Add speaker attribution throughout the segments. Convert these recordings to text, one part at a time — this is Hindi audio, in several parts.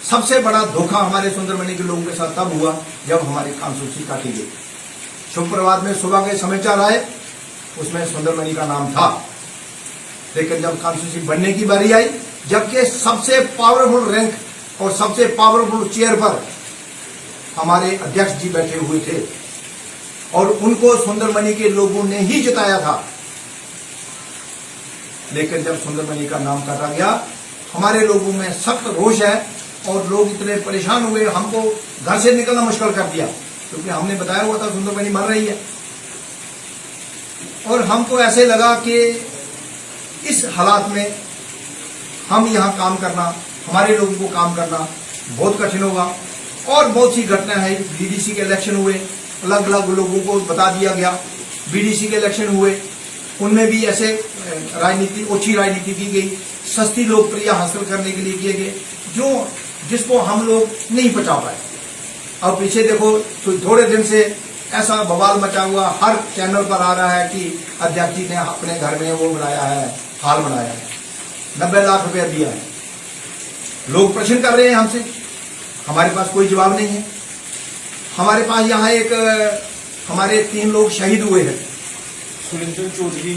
Speaker 1: सबसे बड़ा धोखा हमारे सुंदरमणि के लोगों के साथ तब हुआ जब हमारी कॉन्स्टिट्यूंसी काटी गई। शुभ प्रभात में सुबह के समाचार आए, उसमें सुंदरमणि का नाम था, लेकिन जब कॉन्स्टिट्यूंसी बनने की बारी आई, जबकि सबसे पावरफुल रैंक और सबसे पावरफुल चेयर पर हमारे अध्यक्ष जी बैठे हुए थे और उनको सुंदरमणि के लोगों ने ही जिताया था, लेकिन जब सुंदरमणि का नाम काटा गया, हमारे लोगों में सख्त रोष है और लोग इतने परेशान हुए, हमको घर से निकलना मुश्किल कर दिया, क्योंकि हमने बताया हुआ था सुंदरमणि मर रही है। और हमको ऐसे लगा कि इस हालात में हम यहाँ काम करना, हमारे लोगों को काम करना बहुत कठिन होगा। और बहुत सी घटना है, बीडीसी के इलेक्शन हुए, अलग अलग लोगों को बता दिया गया, बीडीसी के इलेक्शन हुए, उनमें भी ऐसे राजनीति, ओछी राजनीति की गई, सस्ती लोकप्रियता हासिल करने के लिए किए गए, जिसको हम लोग नहीं पचा पाए। अब पीछे देखो, तो थोड़े दिन से ऐसा बवाल मचा हुआ, हर चैनल पर आ रहा है कि अध्यक्ष जी ने अपने घर में वो बनाया है, हाल बनाया है, 90 लाख रुपया दिया है। लोग प्रश्न कर रहे हैं हमसे, हमारे पास कोई जवाब नहीं है। हमारे पास यहाँ हमारे 3 लोग शहीद हुए हैं।
Speaker 2: सुरेंद्र चौधरी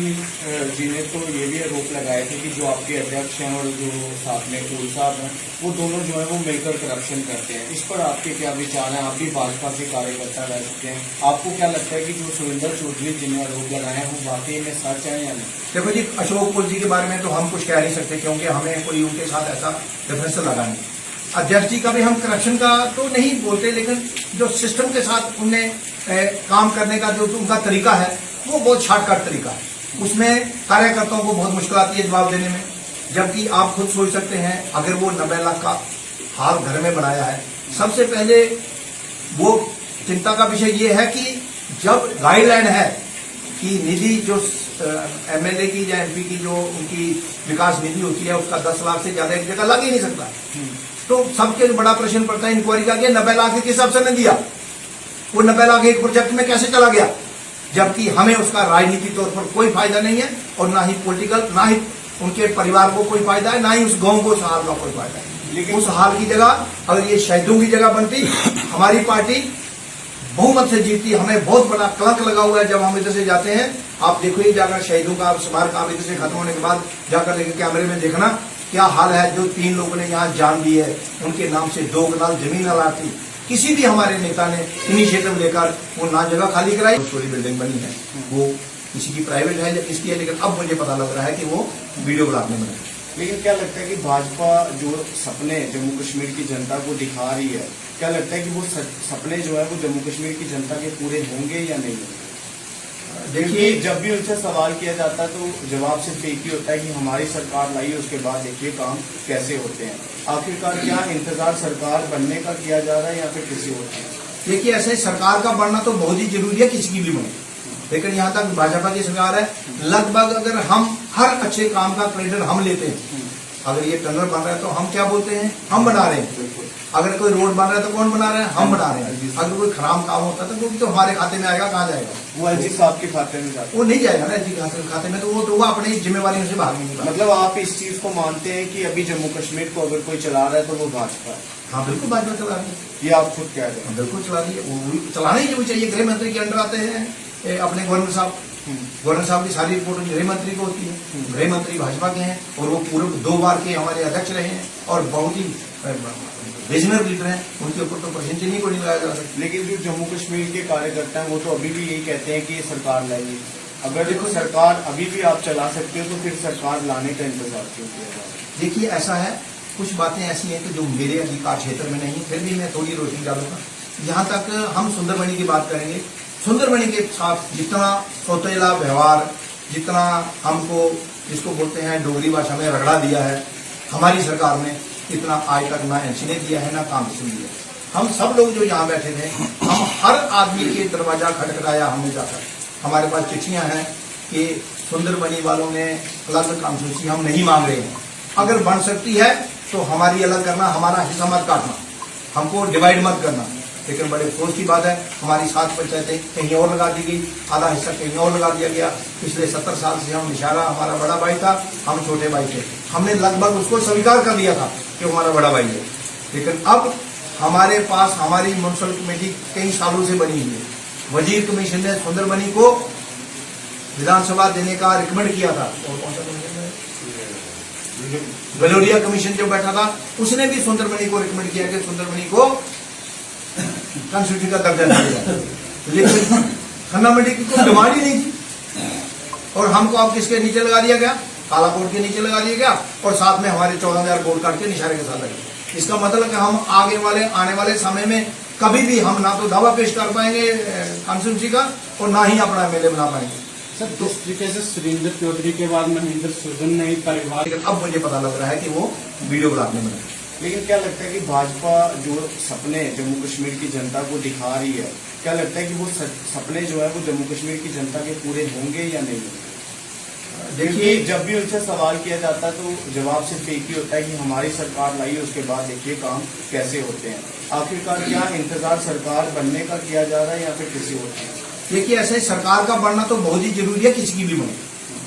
Speaker 2: जी ने तो ये भी आरोप लगाए थे कि जो आपके अध्यक्ष हैं और जो साथ में कोल साहब हैं, वो दोनों जो है वो मिलकर करप्शन करते हैं। इस पर आपके क्या विचार हैं? आप भी भाजपा के कार्यकर्ता रह सकते हैं, आपको क्या लगता है कि जो सुरेंद्र चौधरी जी ने आरोप लगाए हैं वो वाकई में सच है या नहीं?
Speaker 1: देखो जी, अशोक पुल जी के बारे में तो हम कुछ कह नहीं सकते, क्योंकि हमें कोई उनके साथ ऐसा डिफरेंस लगा नहीं। अध्यक्ष जी का भी हम करप्शन का तो नहीं बोलते, लेकिन जो सिस्टम के साथ उनने काम करने का जो उनका तरीका है वो बहुत शॉर्टकट तरीका है। उसमें कार्यकर्ताओं को बहुत मुश्किल आती है जवाब देने में, जबकि आप खुद सोच सकते हैं, अगर वो 90 लाख का हाल घर में बनाया है, सबसे पहले वो चिंता का विषय ये है कि जब गाइडलाइन है कि निधि जो एमएलए की या एमपी की जो उनकी विकास निधि होती है, उसका 10 लाख से ज्यादा एक जगह लग ही नहीं सकता, तो सबके बड़ा प्रश्न पड़ता है इंक्वायरी का, 90 लाख किस हिसाब से नहीं दिया, वो 90 लाख एक प्रोजेक्ट में कैसे चला गया, जबकि हमें उसका राजनीतिक तौर पर कोई फायदा नहीं है, और ना ही पॉलिटिकल, ना ही उनके परिवार को कोई फायदा है, ना ही उस गांव को, उस हाल का कोई फायदा है। लेकिन उस हाल की जगह अगर ये शहीदों की जगह बनती, हमारी पार्टी बहुमत से जीतती। हमें बहुत बड़ा कलंक लगा हुआ है जब हम इधर से जाते हैं। आप देखो, ये जाकर शहीदों का स्मारक आप इधर से खत्म होने के बाद जाकर लेकर कैमरे में देखना क्या हाल है। जो 3 लोगों ने यहाँ जान दी है, उनके नाम से 2 कनाल जमीन अलाटी, किसी भी हमारे नेता ने इनिशिएटिव लेकर वो ना जगह खाली कराई। स्टोरी बिल्डिंग बनी है, वो किसी की प्राइवेट है या किसकी है, लेकिन अब मुझे पता लग रहा है कि वो वीडियो ब्लॉक में बना।
Speaker 2: लेकिन क्या लगता है कि भाजपा जो सपने जम्मू कश्मीर की जनता को दिखा रही है, क्या लगता है कि वो सपने जो है वो जम्मू कश्मीर की जनता के पूरे होंगे या नहीं? देखिए, जब भी उनसे सवाल किया जाता है तो जवाब सिर्फ एक ही होता है कि हमारी सरकार लाई, उसके बाद देखिए काम कैसे होते हैं। आखिरकार क्या इंतजार सरकार बनने का किया जा रहा है या फिर किसी और का?
Speaker 1: देखिए, ऐसे सरकार का बनना तो बहुत ही जरूरी है, किसी की भी बने, लेकिन यहाँ तक भाजपा की सरकार है, लगभग अगर हम हर अच्छे काम का क्रेडिट हम लेते हैं। अगर ये टनल बन रहा है तो हम क्या बोलते हैं, हम बना रहे हैं। अगर कोई रोड बन रहा है तो कौन बना रहा है, हम बना रहे हैं। अगर कोई खराब काम होता है तो वो भी तो हमारे खाते में आएगा, कहाँ जाएगा?
Speaker 2: वो एलजी साहब के खाते में जाता,
Speaker 1: वो नहीं जाएगा ना एलजी खाते में, तो वो अपनी जिम्मेवारियों से भाग नहीं पाएगा।
Speaker 2: मतलब आप इस चीज को मानते हैं कि अभी जम्मू कश्मीर को अगर कोई चला रहा है तो वो भाजपा है?
Speaker 1: हाँ, बिल्कुल भाजपा चला रही है,
Speaker 2: ये आप खुद कह रहे हैं।
Speaker 1: बिल्कुल चला रही है, वो चलाना ही जो चाहिए। गृह मंत्री के अंडर आते हैं अपने गवर्नर साहब, गवर्नर साहब की सारी रिपोर्ट गृह मंत्री को होती है। गृह मंत्री भाजपा के हैं और वो पूर्व 2 बार के हमारे अध्यक्ष रहे हैं और बहुत ही विजनर लीडर हैं, उनके ऊपर तो प्रश्न चिन्ह को नहीं लगाया जा सकता।
Speaker 2: लेकिन जो जम्मू कश्मीर के कार्यकर्ता हैं वो तो अभी भी यही कहते हैं कि ये सरकार लाइए। अगर देखो सरकार अभी भी आप चला सकते हो तो फिर सरकार लाने का इंतजार क्यों किया जा रहा है?
Speaker 1: देखिए, ऐसा है, कुछ बातें ऐसी हैं कि जो मेरे अधिकार क्षेत्र में नहीं, फिर भी मैं थोड़ी रोशनी डालूंगा। जहाँ तक हम सुंदरमणि की बात करेंगे, सुंदरमणि के साथ जितना सौतेला व्यवहार, जितना हमको जिसको बोलते हैं डोगरी भाषा में रगड़ा दिया है हमारी सरकार ने, इतना आज तक ना एनसी ने दिया है ना कांग्रेस ने दिया। हम सब लोग जो यहाँ बैठे थे, हम हर आदमी के दरवाजा खटखटाया हमने जाकर। हमारे पास चिट्ठियां हैं कि सुंदरमणि वालों ने अलग कॉन्स्टिट्यूंसी हम नहीं मांग रहे हैं, अगर बन सकती है तो हमारी अलग करना, हमारा हिस्सा मत काटना, हमको डिवाइड मत करना। लेकिन बड़े अफसोस की बात है, हमारी 7 पंचायतें कहीं और लगा दी गई, आधा हिस्सा कहीं और लगा दिया गया। पिछले 70 साल से हम इशारा, हमारा बड़ा भाई था, हम छोटे भाई थे, हमने लगभग उसको स्वीकार कर लिया था कि हमारा बड़ा भाई है, लेकिन अब हमारे पास हमारी म्यूनसिपल कमेटी कई सालों से बनी हुई है। वजीर कमीशन ने सुंदरबनी को विधानसभा देने का रिकमेंड किया था, और कौन सा कमीशन है? गलोरिया कमीशन जो बैठा था उसने भी सुंदरबनी को रिकमेंड किया कि सुंदरबनी को कॉन्स्टिट्यूशन का दर्जा दिया जाए, लेकिन खन्ना मंडी की कोई डिमांड ही नहीं थी। और हमको अब किसके नीचे लगा दिया गया? काला कोर्ट के नीचे लगा दिया गया, और साथ में हमारे 14,000 वोट काट के निशाने के साथ लगे। इसका मतलब कि हम आने वाले समय में कभी भी हम ना तो दावा पेश कर पाएंगे कॉन्स्टिट्यूंसी का, और ना ही अपना एमएलए बना पाएंगे।
Speaker 3: सर, जिस तरीके से सुरेंद्र चौधरी के बाद महेंद्र सुजन ने परिवार,
Speaker 1: लेकिन अब मुझे पता लग रहा है कि वो वीडियो बनाने में।
Speaker 2: लेकिन क्या लगता है कि भाजपा जो सपने जम्मू कश्मीर की जनता को दिखा रही है, क्या लगता है कि वो सपने जो है वो जम्मू कश्मीर की जनता के पूरे होंगे या नहीं होंगे? देखिए, जब भी उनसे सवाल किया जाता है तो जवाब सिर्फ एक ही होता है कि हमारी सरकार लाई, उसके बाद देखिए काम कैसे होते हैं। आखिरकार क्या इंतजार सरकार बनने का किया जा रहा है या फिर किसी और का?
Speaker 1: देखिए, ऐसे सरकार का बनना तो बहुत ही जरूरी है, किसी की भी बने,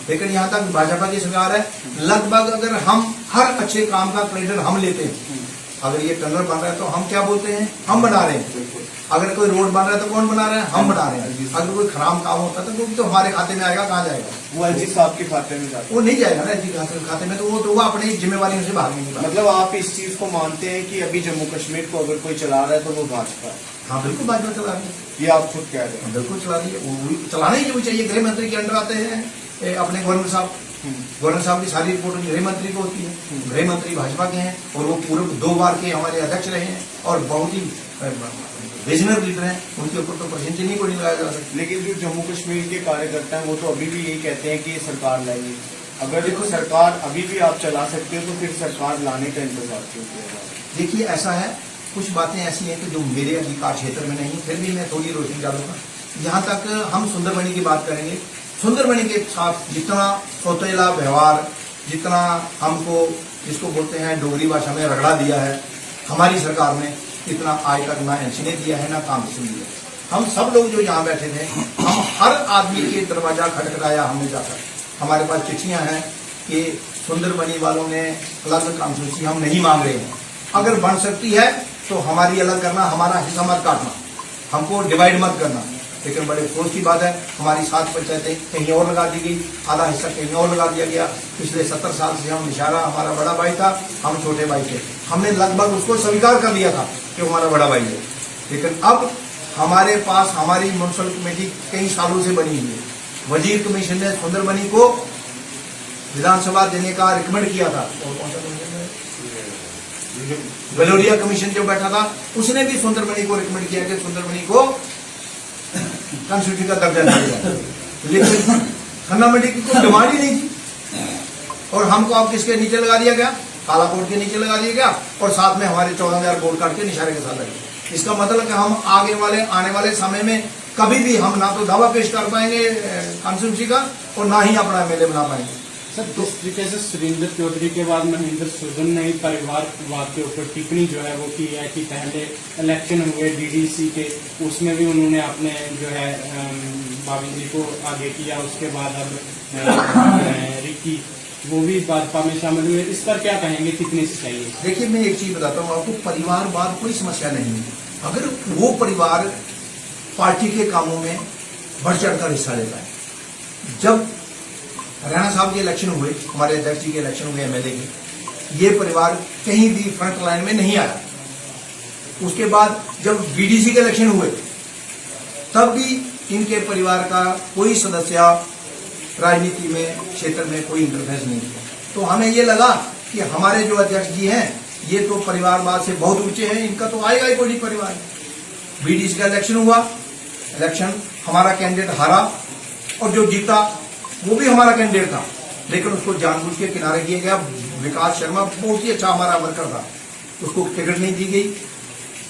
Speaker 1: लेकिन यहाँ तक भाजपा की सरकार है, लगभग अगर हम हर अच्छे काम का क्रेडिट हम लेते हैं। अगर ये टनल बन रहा है तो हम क्या बोलते हैं? हम बना रहे हैं। अगर कोई रोड बन रहा है तो कौन बना रहा है? हम बना रहे हैं। अगर कोई खराब काम होता है तो वो भी तो हमारे खाते में आएगा, कहाँ जाएगा?
Speaker 2: वो एलजी साहब के खाते में जाता है।
Speaker 1: वो नहीं जाएगा ना एलजी खाते में, तो वो अपनी जिम्मेवारी से भाग नहीं पाएगा।
Speaker 2: मतलब आप इस चीज को मानते हैं कि अभी जम्मू कश्मीर को अगर कोई चला रहा है तो वो भाजपा है?
Speaker 1: हाँ, बिल्कुल भाजपा चला रही है,
Speaker 2: ये आप खुद कह रहे हैं।
Speaker 1: बिल्कुल चला रही है, वो चलाना ही चाहिए। गृह मंत्री के अंडर आते हैं अपने गवर्नर साहब। गवर्नर साहब की सारी रिपोर्ट गृह मंत्री को होती है। गृह मंत्री भाजपा के हैं, और वो पूरे 2 बार के हमारे अध्यक्ष रहे हैं, और बहुत ही विजनर लीडर हैं। उनके ऊपर तो प्रश्नचिन्ह को नहीं लगाया जा सकता।
Speaker 2: लेकिन जो जम्मू कश्मीर के कार्यकर्ता हैं वो तो अभी भी यही कहते हैं कि ये सरकार लाएगी। अगर देखो सरकार अभी भी आप चला सकते हो तो फिर सरकार लाने का इंतजार क्यों किया जा रहा है?
Speaker 1: देखिए, ऐसा है, कुछ बातें ऐसी हैं कि जो मेरे अधिकार क्षेत्र में नहीं, फिर भी मैं थोड़ी रोशनी डालूंगा। जहां तक हम सुंदरबनी की बात करेंगे, सुंदरबनी के साथ जितना सौतेला व्यवहार, जितना हमको जिसको बोलते हैं डोगरी भाषा में रगड़ा दिया है हमारी सरकार ने, इतना आज तक ना एनसी ने दिया है ना कांग्रेस ने दिया। हम सब लोग जो यहाँ बैठे थे, हम हर आदमी के दरवाजा खटखटाया हमने जाकर। हमारे पास चिट्ठियां हैं कि सुंदरबनी वालों ने अलग कॉन्स्टिट्यूंसी हम नहीं मांग रहे हैं, अगर बन सकती है तो हमारी अलग करना, हमारा हिस्सा मत काटना, हमको डिवाइड मत करना। लेकिन बड़े अफसोस की बात है, हमारी 7 पंचायतें कहीं और लगा दी गई, आधा हिस्सा कहीं और लगा दिया गया। पिछले 70 साल से हम निशारा हमारा बड़ा भाई था, हम छोटे भाई थे, हमने लगभग उसको स्वीकार कर लिया था कि हमारा बड़ा भाई है। लेकिन अब हमारे पास हमारी म्यूनसिपल कमेटी कई सालों से बनी हुई है। वजीर कमीशन ने सुंदरबनी को विधानसभा देने का रिकमेंड किया था, और कौन सा कमीशन है? गलोरिया कमीशन जो बैठा था उसने भी सुंदरबनी को रिकमेंड किया कि सुंदरबनी को कॉन्स्टिट्यूशन का दर्जा दिया जाए, लेकिन खन्ना मंडी की कोई डिमांड ही नहीं थी। और हमको अब किसके नीचे लगा दिया गया? काला कोर्ट के नीचे लगा दिया गया, और साथ में हमारे 14,000 वोट काट के निशाने के साथ लगे। इसका मतलब कि हम आने वाले समय में कभी भी हम ना तो दावा पेश कर पाएंगे कॉन्स्टिट्यूंसी का, और ना ही अपना एमएलए बना पाएंगे।
Speaker 3: सर, जिस तरीके से सुरेंद्र चौधरी के बाद महेंद्र सुजन ने परिवारवाद के ऊपर टिप्पणी जो है वो की है कि पहले इलेक्शन हुए डीडीसी के, उसमें भी उन्होंने अपने जो है बाबू जी को आगे किया, उसके बाद अब रिकी वो भी भाजपा में शामिल हुए। इस पर क्या कहेंगे, कितनी सच्चाई है?
Speaker 1: देखिए, मैं एक चीज बताता हूँ आपको, परिवारवाद कोई समस्या नहीं है अगर वो परिवार पार्टी के कामों में बढ़ चढ़कर हिस्सा लेता है। जब राणा साहब के इलेक्शन हुए, हमारे अध्यक्ष जी के इलेक्शन हुए एमएलए के, ये परिवार कहीं भी फ्रंट लाइन में नहीं आया। उसके बाद जब बीडीसी के इलेक्शन हुए, तब भी इनके परिवार का कोई सदस्य राजनीति में क्षेत्र में कोई इंटरफेरेंस नहीं किया। तो हमें ये लगा कि हमारे जो अध्यक्ष जी हैं ये तो परिवारवाद से बहुत ऊंचे हैं, इनका तो आएगा ही कोई परिवार। बीडीसी का इलेक्शन हुआ, इलेक्शन हमारा कैंडिडेट हारा, और जो जीता वो भी हमारा कैंडिडेट था, लेकिन उसको जानबूझ के किनारे किया गया। विकास शर्मा बहुत ही अच्छा हमारा वर्कर था, उसको टिकट नहीं दी गई,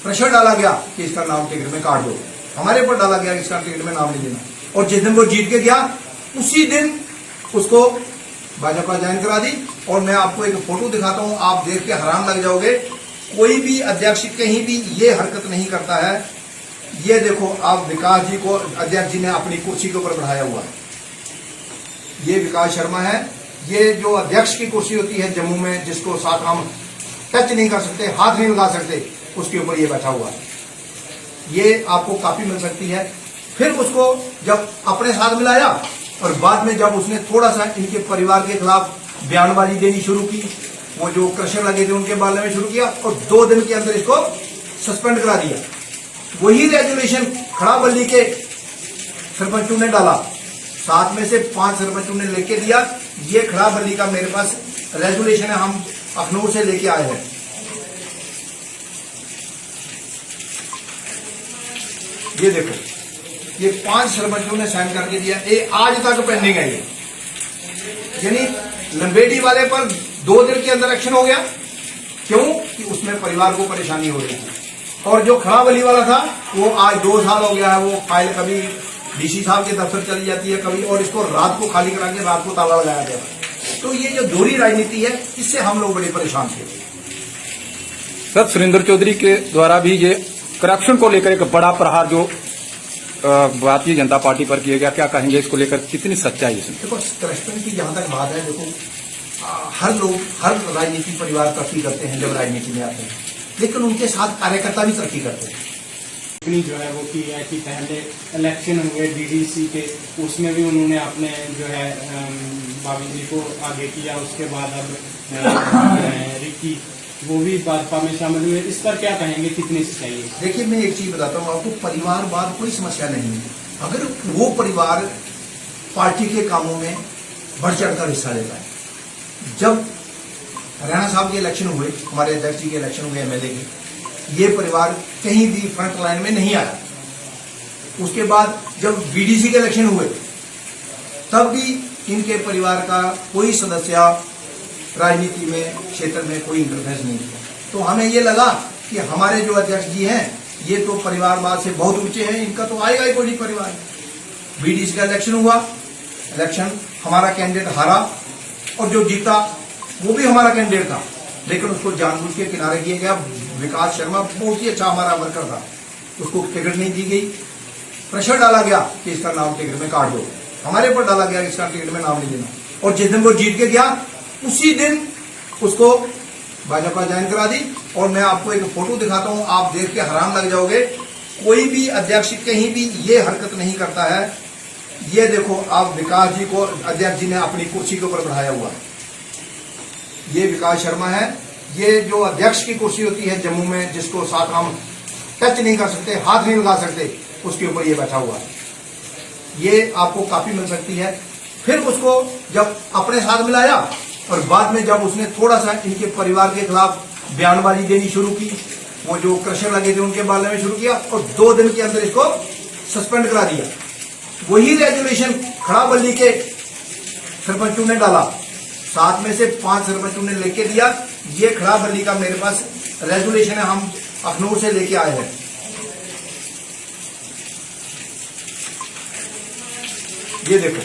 Speaker 1: प्रेशर डाला गया कि इसका नाम टिकट में काट दो, हमारे ऊपर डाला गया कि इसका टिकट में नाम नहीं देना। और जिस दिन वो जीत के गया उसी दिन उसको भाजपा ज्वाइन करा दी। और मैं आपको एक फोटो दिखाता हूं, आप देख के हैरान लग जाओगे, कोई भी अध्यक्ष कहीं भी ये हरकत नहीं करता है। ये देखो, आप विकास जी को अध्यक्ष जी ने अपनी कुर्सी के ऊपर बढ़ाया हुआ है, ये विकास शर्मा है। ये जो अध्यक्ष की कुर्सी होती है जम्मू में, जिसको साथ हम टच नहीं कर सकते, हाथ नहीं लगा सकते, उसके ऊपर ये बैठा हुआ है। ये आपको कापी मिल सकती है। फिर उसको जब अपने साथ मिलाया और बाद में जब उसने थोड़ा सा इनके परिवार के खिलाफ बयानबाजी देनी शुरू की, वो जो क्रशर लगे थे उनके बारे में शुरू किया और 2 दिन के अंदर इसको सस्पेंड करा दिया। वही रेजुलेशन खड़ाबल्ली के सरपंचों ने डाला, 7 में से 5 सरपंचों ने लेके दिया। ये खड़ाबल्ली का मेरे पास रेजुलेशन है, हम अखनूर से लेके आए हैं। ये देखो, ये 5 सरपंचों ने साइन करके दिया, ये आज तक पेंडिंग है। ये यानी लंबेडी वाले पर 2 दिन के अंदर एक्शन हो गया। क्यों? कि उसमें परिवार को परेशानी हो रही थी। और जो खड़ाबली वाला था वो आज 2 साल हो गया है, वो फाइल कभी डीसी साहब के दफ्तर चली जाती है कभी, और इसको रात को खाली करा के रात को ताला लगाया गया। तो ये जो दोहरी राजनीति है, इससे हम लोग बड़े परेशान थे।
Speaker 4: सर, सुरेंद्र चौधरी के द्वारा भी ये करप्शन को लेकर एक बड़ा प्रहार जो भारतीय जनता पार्टी पर किया गया, क्या कहेंगे इसको लेकर, कितनी सच्चाई है इसमें?
Speaker 1: देखो, करप्शन की जहां तक बात है, देखो हर लोग, हर राजनीति परिवार तरक्की करते हैं जब राजनीति में आते हैं, लेकिन उनके साथ कार्यकर्ता भी तरक्की करते हैं।
Speaker 3: टिप्पणी जो है वो की है कि पहले इलेक्शन हुए डीडीसी के, उसमें भी उन्होंने अपने जो है भाभी जी को आगे किया, उसके बाद अब रिक्की वो भी भाजपा में शामिल हुए। इस पर क्या कहेंगे, कितनी सच्चाई है?
Speaker 1: देखिए, मैं एक चीज बताता हूँ आपको, परिवारवाद कोई समस्या नहीं है अगर वो परिवार पार्टी के कामों में बढ़ चढ़कर हिस्सा लेता है। जब राणा साहब के इलेक्शन हुए, हमारे अध्यक्ष जी के इलेक्शन हुए एमएलए के, ये परिवार कहीं भी फ्रंट लाइन में नहीं आया। उसके बाद जब बीडीसी के इलेक्शन हुए, तब भी इनके परिवार का कोई सदस्य राजनीति में, क्षेत्र में कोई इंटरफेरेंस नहीं किया। तो हमें ये लगा कि हमारे जो अध्यक्ष जी हैं, ये तो परिवारवाद से बहुत ऊंचे हैं, इनका तो आएगा ही कोई नहीं परिवार। बीडीसी का इलेक्शन हुआ, इलेक्शन हमारा कैंडिडेट हारा और जो जीता वो भी हमारा कैंडिडेट था, लेकिन उसको जानबूझ के किनारे किया गया। विकास शर्मा बहुत ही अच्छा हमारा वर्कर था, उसको टिकट नहीं दी गई। प्रेशर डाला गया कि इसका नाम टिकट में काट दो, हमारे पर डाला गया कि इसका टिकट में नाम नहीं देना। और जिस दिन वो जीत के गया, उसी दिन उसको भाजपा ज्वाइन करा दी। और मैं आपको एक फोटो दिखाता हूं, आप देख के हैरान लग जाओगे। कोई भी अध्यक्ष कहीं भी ये हरकत नहीं करता है। ये देखो, आप विकास जी को अध्यक्ष जी ने अपनी कुर्सी के ऊपर बढ़ाया हुआ है। ये विकास शर्मा है। ये जो अध्यक्ष की कुर्सी होती है जम्मू में, जिसको साथ हम टच नहीं कर सकते, हाथ नहीं लगा सकते, उसके ऊपर ये बैठा हुआ है। ये आपको कापी मिल सकती है। फिर उसको जब अपने साथ मिलाया और बाद में जब उसने थोड़ा सा इनके परिवार के खिलाफ बयानबाजी देनी शुरू की, वो जो क्रशर लगे थे उनके बारे में शुरू किया और 2 दिन के अंदर इसको सस्पेंड करा दिया। वही रेजुलेशन खड़ाबल्ली के सरपंचों ने डाला, 7 में से 5 सरपंचों ने लेके दिया। ये खड़ाबल्ली का मेरे पास रेजुलेशन है, हम अखनूर से लेके आए हैं। ये देखो,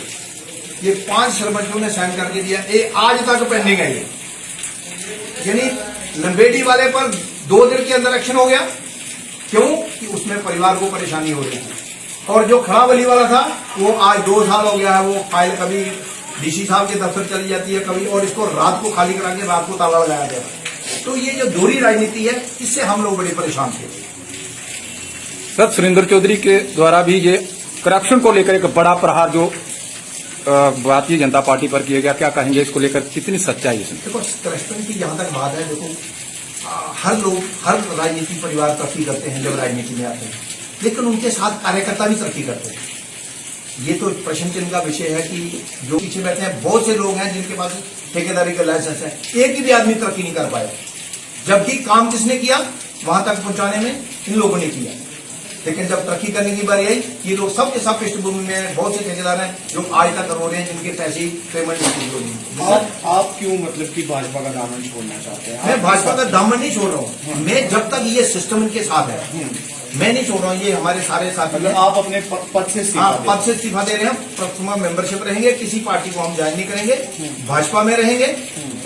Speaker 1: ये 5 सरपंचों ने साइन करके दिया, ये आज तक पेंडिंग है। ये यानी लंबेडी वाले पर 2 दिन के अंदर एक्शन हो गया। क्यों? कि उसमें परिवार को परेशानी हो रही थी। और जो खड़ाबली वाला था वो आज 2 साल हो गया है, वो फाइल कभी डीसी साहब के दफ्तर चली जाती है कभी, और इसको रात को खाली करा के रात को ताला लगाया गया। तो ये जो दोहरी राजनीति है, इससे हम लोग बड़े परेशान थे।
Speaker 4: सर, सुरेंद्र चौधरी के द्वारा भी ये करप्शन को लेकर एक बड़ा प्रहार जो भारतीय जनता पार्टी पर किया गया, क्या कहेंगे इसको लेकर, कितनी सच्चाई है इसमें?
Speaker 1: देखो, करप्शन की जहां तक बात है, देखो हर लोग, हर राजनीति परिवार तरक्की करते हैं जब राजनीति में आते हैं, लेकिन उनके साथ कार्यकर्ता भी तरक्की करते हैं। ये तो प्रश्न चिन्ह का विषय है कि जो पीछे बैठे हैं, बहुत से लोग हैं जिनके पास ठेकेदारी का लाइसेंस है, एक भी आदमी तरक्की नहीं कर पाया। जबकि काम किसने किया, वहां तक पहुंचाने में इन लोगों ने किया। लेकिन जब तरक्की करने की बारी आई, ये लोग सबके सब पृष्ठभूमि में बहुत से ठेकेदार हैं जो आज तक रो रहे हैं, जिनके पैसे पेमेंट नहीं हो रही।
Speaker 2: आप क्यों मतलब कि भाजपा का दामन छोड़ना चाहते हैं?
Speaker 1: मैं भाजपा का दामन नहीं छोड़ रहा हूँ। मैं जब तक ये सिस्टम इनके साथ है, मैं नहीं छोड़ रहा हूँ। ये हमारे सारे साथी
Speaker 2: मतलब आप अपने पद से
Speaker 1: पद से इस्तीफा दे रहे हैं। प्रथमा मेंबरशिप रहेंगे, किसी पार्टी को हम ज्वाइन नहीं करेंगे, भाजपा में रहेंगे।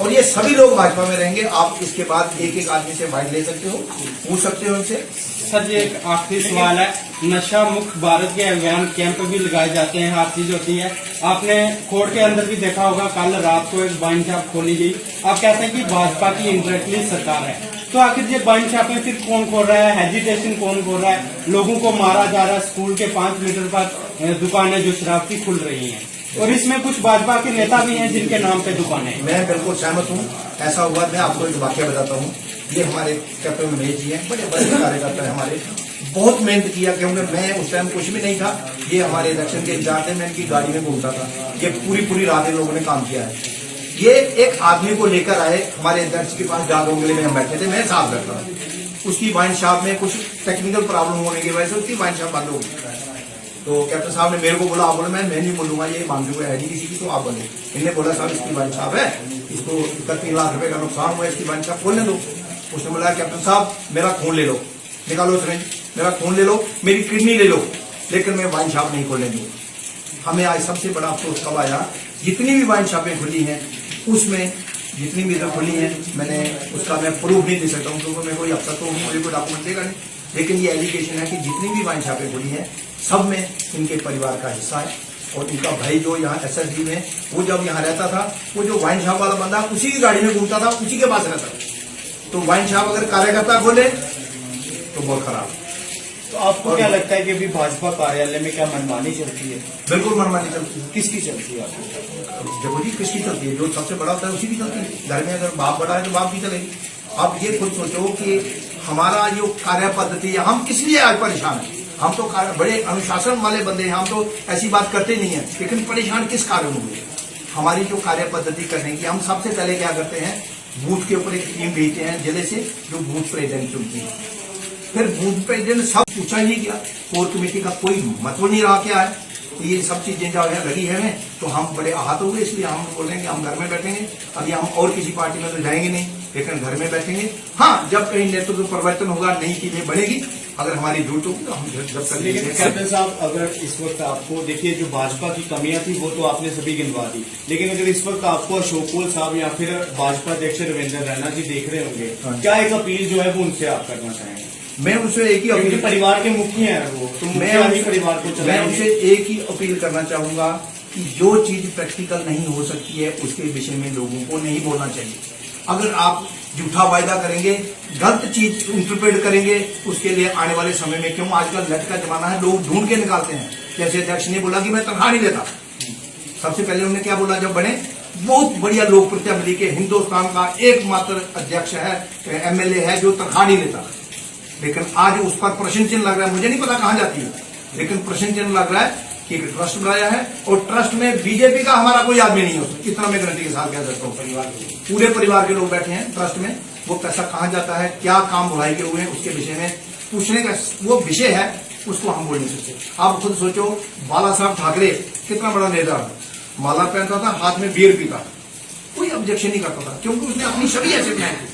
Speaker 1: और ये सभी लोग भाजपा में रहेंगे। आप इसके बाद एक एक आदमी से बाइट ले सकते हो, पूछ सकते हो उनसे।
Speaker 3: सर जी एक आखिरी सवाल है, नशा मुक्त भारत के अभियान कैंप भी लगाए जाते हैं, हर चीज होती है, आपने कोर्ट के अंदर भी देखा होगा, कल रात को एक वाइन शॉप खोली गई। आप कहते हैं कि भाजपा की इंटरेक्टली सरकार है, तो आखिर ये वाइन शॉपें फिर कौन खोल रहा है, हेजिटेशन कौन खोल रहा है, लोगों को मारा जा रहा है, स्कूल के 5 मीटर पर दुकानें जो शराब की खुल रही हैं, और इसमें कुछ भाजपा के नेता भी हैं जिनके नाम पे दुकानें।
Speaker 1: मैं बिल्कुल सहमत हूँ, ऐसा हुआ। मैं आपको एक वाक्य बताता हूँ। ये हमारे कैप्टन महेश जी हैं, बड़े बड़े कार्यकर्ता है हमारे, बहुत मेहनत किया, क्योंकि मैं उस टाइम कुछ भी नहीं था। ये हमारे इलेक्शन के इंचार्ज थे, मैं इनकी गाड़ी में घूमता था। ये पूरी रात इन लोगों ने काम किया है। ये एक आदमी को लेकर आए हमारे अध्यक्ष के पास, जाग उंगली में हम बैठे थे, मैं साफ करता था। उसकी वाइन शॉप में कुछ टेक्निकल प्रॉब्लम होने की वजह से उसकी वाइन शॉप बंद हो गई। तो कैप्टन साहब ने मेरे को बोला, आप बोले मैं नहीं बोलूंगा, ये मांग है जी किसी की, तो आप बोले। इन्हें बोला साहब इसकी वाइन शॉप है, इसको 31 लाख रुपए का नुकसान हुआ, इसकी वाइन शॉप खोलने दो। उसने बोला कैप्टन साहब मेरा खून ले लो, निकालो उसने, मेरा खून ले लो, मेरी किडनी ले लो, लेकिन मैं वाइन शॉप नहीं खोलने दूँ। हमें आज सबसे बड़ा अफसोस कब आया, जितनी भी वाइन शॉपें खुली हैं उसमें जितनी भी इधर खुली हैं, मैंने उसका मैं प्रूफ नहीं दे सकता हूँ, क्योंकि मैं कोई अफसर तो हूँ, मुझे कोई डॉक्यूमेंट देगा नहीं, लेकिन ये एलिगेशन है कि जितनी भी वाइन शॉपें खुली हैं सब में इनके परिवार का हिस्सा है। और इनका भाई जो यहाँ SSD में, वो जब यहाँ रहता था, वो जो वाइन शॉप वाला बंदा उसी की गाड़ी में घूमता था, उसी के पास रहता था। तो वाइन शॉप अगर कार्यकर्ता खोले तो बहुत खराब।
Speaker 2: तो आपको क्या लगता है कि अभी भाजपा कार्यालय में क्या मनमानी चलती है?
Speaker 1: बिल्कुल मनमानी चलती है।
Speaker 2: किसकी चलती है आपको?
Speaker 1: देखो जी, किसकी चलती है? जो सबसे बड़ा होता है उसी की चलती है। घर में अगर बाप बड़ा है तो बाप की चलेगी। आप ये खुद सोचो कि हमारा जो कार्य पद्धति है, हम किस लिए आज परेशान हैं? हम तो बड़े अनुशासन वाले बंदे हैं, हम तो ऐसी बात करते नहीं है, लेकिन परेशान किस कारण हुए? हमारी जो कार्य पद्धति करने की, हम सबसे पहले क्या करते हैं, बूथ के ऊपर एक टीम भेजते हैं जिले से, जो बूथ प्रेसिडेंट चुनती है। फिर बूथ प्रेसिडेंट सब पूछा ही नहीं किया, कोर कमेटी का कोई मतलब नहीं रहा क्या है। तो ये सब चीजें जो है लगी है हमें, तो हम बड़े आहत हो गए, इसलिए हम बोल रहे हैं कि हम घर में बैठेंगे। अभी हम और किसी पार्टी में तो जाएंगे नहीं, लेकिन घर में बैठेंगे। हाँ, जब कहीं नेतृत्व परिवर्तन होगा, नई चीजें बढ़ेगी, अगर हमारी जरूरत होगी तो हम जब कर लेंगे।
Speaker 2: कैप्टन साहब, अगर इस वक्त आपको देखिए, जो भाजपा की कमियां थी वो तो आपने सभी गिनवा दी, लेकिन अगर इस वक्त आपको अशोक कोल साहब या फिर भाजपा अध्यक्ष रविंद्र रैना जी देख रहे होंगे, क्या एक अपील जो है वो उनसे आप करना चाहेंगे?
Speaker 1: मैं उनसे एक ही अपील,
Speaker 2: परिवार के मुखिया है वो, तो मैं परिवार को
Speaker 1: मैं उनसे एक ही अपील करना चाहूंगा कि जो चीज प्रैक्टिकल नहीं हो सकती है उसके विषय में लोगों को नहीं बोलना चाहिए। अगर आप झूठा वायदा करेंगे, गलत चीज इंटरप्रेट करेंगे, उसके लिए आने वाले समय में, क्यों आजकल नेट का जमाना है, लोग ढूंढ के निकालते हैं। जैसे अध्यक्ष ने बोला कि मैं तनख्वाह नहीं लेता, सबसे पहले उन्होंने क्या बोला जब बने, बहुत बढ़िया लोकप्रियता मिली कि हिंदुस्तान का एकमात्र अध्यक्ष है, MLA है जो तनख्वाह नहीं लेता। लेकिन आज उस पर प्रश्न चिन्ह लग रहा है, मुझे नहीं पता कहां जाती है, लेकिन प्रश्न चिन्ह लग रहा है कि एक ट्रस्ट बनाया है, और ट्रस्ट में बीजेपी का हमारा कोई आदमी नहीं होता। इतना मैं गारंटी के साथ कह सकता हूँ। परिवार पूरे परिवार के लोग बैठे हैं ट्रस्ट में, वो पैसा कहां जाता है, क्या काम भलाई के हुए हैं, उसके विषय में पूछने का वो विषय है, उसको हम बोल नहीं सकते। आप खुद सोचो, बाला साहब ठाकरे कितना बड़ा नेता, माला पहनता था, हाथ में बियर पीता, कोई ऑब्जेक्शन नहीं करता था, क्योंकि उसने अपनी छवि ऐसे बनाई थी।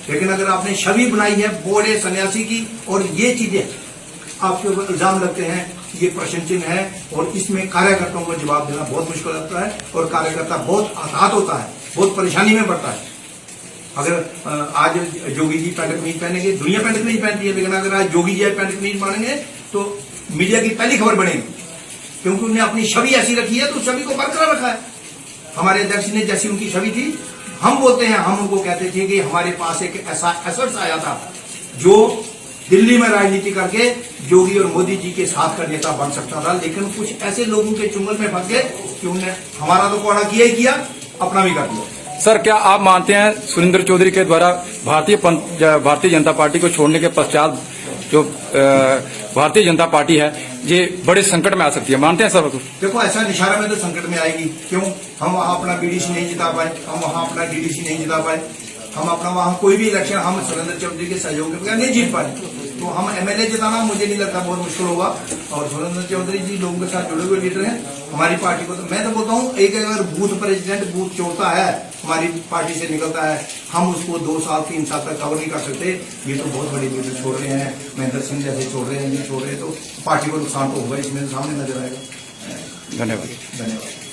Speaker 1: लेकिन अगर आपने छवि बनाई है बोले सन्यासी की, और ये चीजें आपके ऊपर इल्जाम लगते हैं, ये प्रश्न चिन्ह है, और इसमें कार्यकर्ताओं को जवाब देना बहुत मुश्किल लगता है, और कार्यकर्ता बहुत आहत होता है, बहुत परेशानी में पड़ता है। अगर आज जोगी जी पैंट कमीज पहनेंगे, दुनिया पैंट कमीज पहनती है, लेकिन अगर आज जोगी जी पैंट कमीज मानेंगे तो मीडिया की पहली खबर बनेगी, क्योंकि उन्होंने अपनी छवि ऐसी रखी है, तो छवि को बरकरार रखा है। हमारे अध्यक्ष ने जैसी उनकी छवि थी, हम बोलते हैं, हम उनको कहते थे कि हमारे पास एक ऐसा एसेट्स आया था जो दिल्ली में राजनीति करके योगी और मोदी जी के साथ का नेता बन सकता था, लेकिन कुछ ऐसे लोगों के चुंगल में फंस गए कि उन्हें हमारा तो कोड़ा किया ही किया, अपना भी कर दिया।
Speaker 4: सर, क्या आप मानते हैं सुरेंद्र चौधरी के द्वारा भारतीय जनता पार्टी को छोड़ने के पश्चात जो भारतीय जनता पार्टी है ये बड़े संकट में आ सकती है, मानते हैं सर?
Speaker 1: देखो, ऐसा निशारा में तो संकट में आएगी। क्यों? हम वहां अपना BDC नहीं जिता पाए, हम वहां अपना DDC नहीं जिता पाए, हम अपना वहां कोई भी इलेक्शन हम सुरेंद्र चौधरी के सहयोग के बगैर नहीं जीत पाए। तो हम MLA जिताना मुझे नहीं लगता बहुत मुश्किल होगा, और सुरेंद्र चौधरी जी लोगों के साथ जुड़े हुए लीडर हैं हमारी पार्टी को। तो मैं तो बोलता हूँ, एक अगर बूथ प्रेसिडेंट बूथ छोड़ता है, हमारी पार्टी से निकलता है, हम उसको 2 साल 3 साल तक कवर नहीं कर सकते। ये तो बहुत बड़ी लीडर छोड़ रहे हैं, महेंद्र सिंह जैसे छोड़ रहे हैं, नहीं छोड़ रहे, तो पार्टी को नुकसान तो होगा, इसमें सामने नजर आएगा।
Speaker 4: धन्यवाद।
Speaker 1: धन्यवाद।